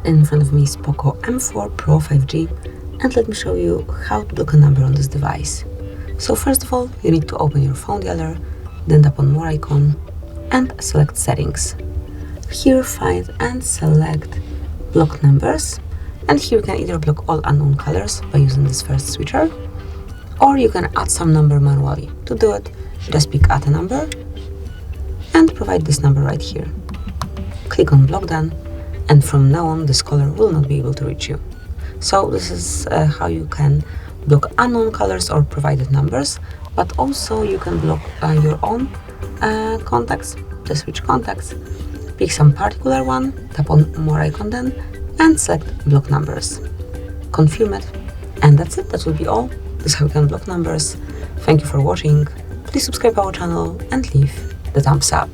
In front of me is POCO M4 Pro 5G, and let me show you how to block a number on this device. So first of all, you need to open your phone dialer, then tap on More icon and select Settings. Here find and select Block Numbers, and here you can either block all unknown colors by using this first switcher, or you can add some number manually. To do it, just pick Add a Number and provide this number right here. Click on Block Done, and from now on this color will not be able to reach you. So this is how you can block unknown colors or provided numbers, but also you can block your own contacts. Just switch contacts, pick some particular one, tap on More icon then, and select Block Numbers. Confirm it, and that's it. That will be all. This is how you can block numbers. Thank you for watching. Please subscribe our channel and leave the thumbs up.